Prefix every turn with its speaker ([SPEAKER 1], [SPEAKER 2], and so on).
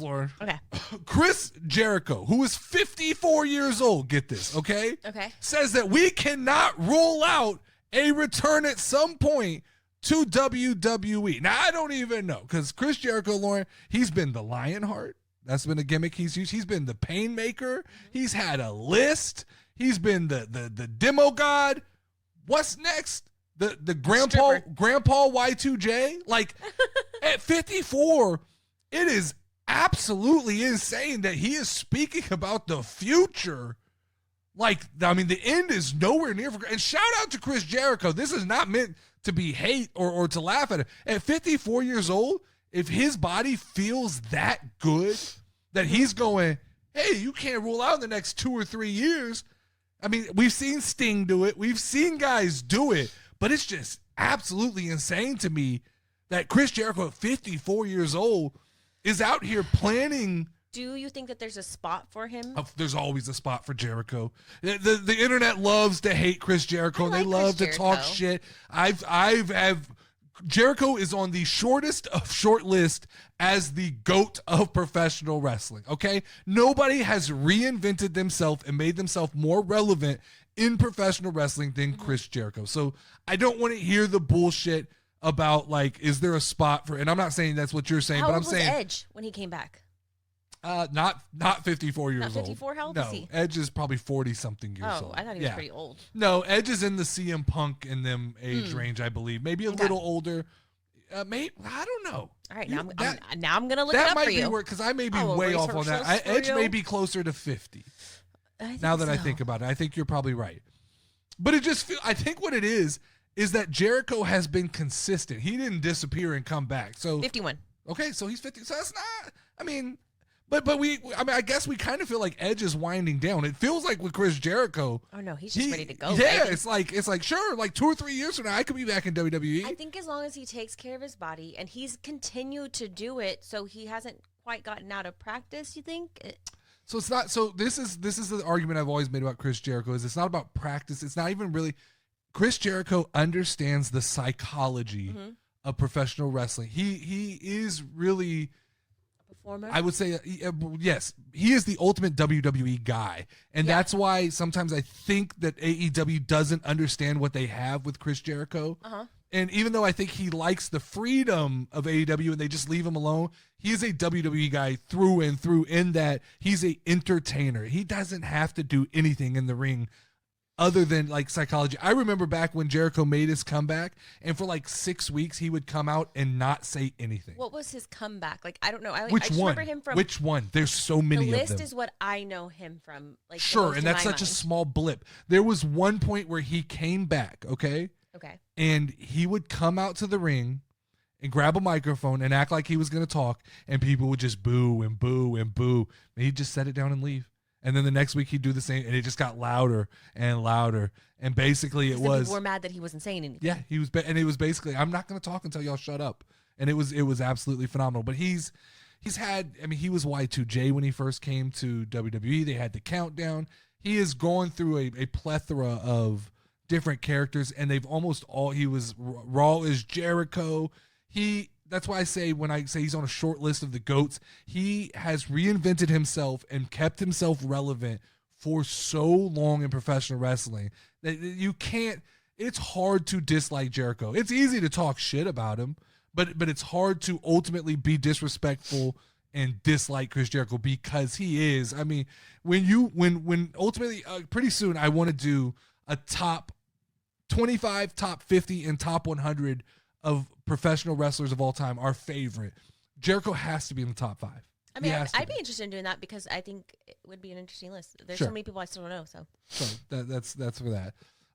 [SPEAKER 1] Lauren.
[SPEAKER 2] Okay.
[SPEAKER 1] Chris Jericho, who is 54 years old, get this, okay?
[SPEAKER 2] Okay.
[SPEAKER 1] Says that we cannot rule out a return at some point to WWE. Now, I don't even know, because Chris Jericho, Lauren, he's been the Lionheart. That's been a gimmick he's used. He's been the pain maker. He's had a list. He's been the demo god. What's next? The grandpa Y2J? Like, at 54, it is absolutely insane that he is speaking about the future. Like, I mean, the end is nowhere near. And shout out to Chris Jericho. This is not meant to be hate or to laugh at him. At 54 years old, if his body feels that good that he's going, hey, you can't rule out in the next 2 or 3 years. I mean, we've seen Sting do it. We've seen guys do it. But it's just absolutely insane to me that Chris Jericho at 54 years old is out here planning.
[SPEAKER 2] Do you think that there's a spot for him?
[SPEAKER 1] There's always a spot for Jericho. The internet loves to hate Chris Jericho. They love to talk shit. Jericho is on the shortest of short list as the GOAT of professional wrestling, okay? Nobody has reinvented themselves and made themselves more relevant in professional wrestling than Chris Jericho. So I don't want to hear the bullshit about, like, is there a spot for, and I'm not saying that's what you're saying, but I'm saying.
[SPEAKER 2] How old was Edge when he came back?
[SPEAKER 1] Not 54 years old.
[SPEAKER 2] Not 54? How old is he?
[SPEAKER 1] Edge is probably 40-something years old.
[SPEAKER 2] Oh, I thought he was pretty old.
[SPEAKER 1] No, Edge is in the CM Punk in them age range, I believe. Maybe a little older. Maybe, I don't know.
[SPEAKER 2] All right, now I'm going to look it up for you.
[SPEAKER 1] That might be because I may be way off on that. Edge may be closer to 50. Now that I think about it, I think you're probably right. But it just I think what it is that Jericho has been consistent. He didn't disappear and come back. So
[SPEAKER 2] 51.
[SPEAKER 1] Okay, so he's 50. So that's not, I mean, but I guess we kind of feel like Edge is winding down. It feels like with Chris Jericho.
[SPEAKER 2] Oh no, he's just ready to go.
[SPEAKER 1] Yeah, it's like sure, like 2 or 3 years from now, I could be back in WWE.
[SPEAKER 2] I think as long as he takes care of his body and he's continued to do it, so he hasn't quite gotten out of practice. You think?
[SPEAKER 1] So it's not. So this is the argument I've always made about Chris Jericho is it's not about practice. It's not even really. Chris Jericho understands the psychology of professional wrestling. He is really.
[SPEAKER 2] Performer?
[SPEAKER 1] I would say, yes, he is the ultimate WWE guy. And that's why sometimes I think that AEW doesn't understand what they have with Chris Jericho. And even though I think he likes the freedom of AEW and they just leave him alone, he is a WWE guy through and through in that he's a entertainer. He doesn't have to do anything in the ring other than like psychology. I remember back when Jericho made his comeback, and for like 6 weeks he would come out and not say anything.
[SPEAKER 2] What was his comeback? Like, I don't know. I
[SPEAKER 1] Which one?
[SPEAKER 2] remember him from
[SPEAKER 1] Which one? There's so many of them.
[SPEAKER 2] The list is what I know him from. Like,
[SPEAKER 1] sure, and that's such a small blip. There was one point where he came back, okay?
[SPEAKER 2] Okay.
[SPEAKER 1] And he would come out to the ring and grab a microphone and act like he was going to talk, and people would just boo and boo and boo. And he'd just set it down and leave. And then the next week he'd do the same, and it just got louder and louder. And basically
[SPEAKER 2] people were mad that he wasn't saying anything.
[SPEAKER 1] Yeah, he was, and it was basically, I'm not going to talk until y'all shut up. And it was absolutely phenomenal. But he's had, I mean, he was Y2J when he first came to WWE. They had the countdown. He is going through a plethora of different characters, and they've almost all, he was Raw is Jericho. That's why I say when I say he's on a short list of the GOATs, he has reinvented himself and kept himself relevant for so long in professional wrestling that you can't, it's hard to dislike Jericho. It's easy to talk shit about him, but it's hard to ultimately be disrespectful and dislike Chris Jericho because he is. I mean, when ultimately, pretty soon I want to do a top 25, top 50, and top 100 of professional wrestlers of all time, our favorite. Jericho has to be in the top 5.
[SPEAKER 2] I mean, I'd be interested in doing that because I think it would be an interesting list. There's so many people I still don't know. So
[SPEAKER 1] that's for that.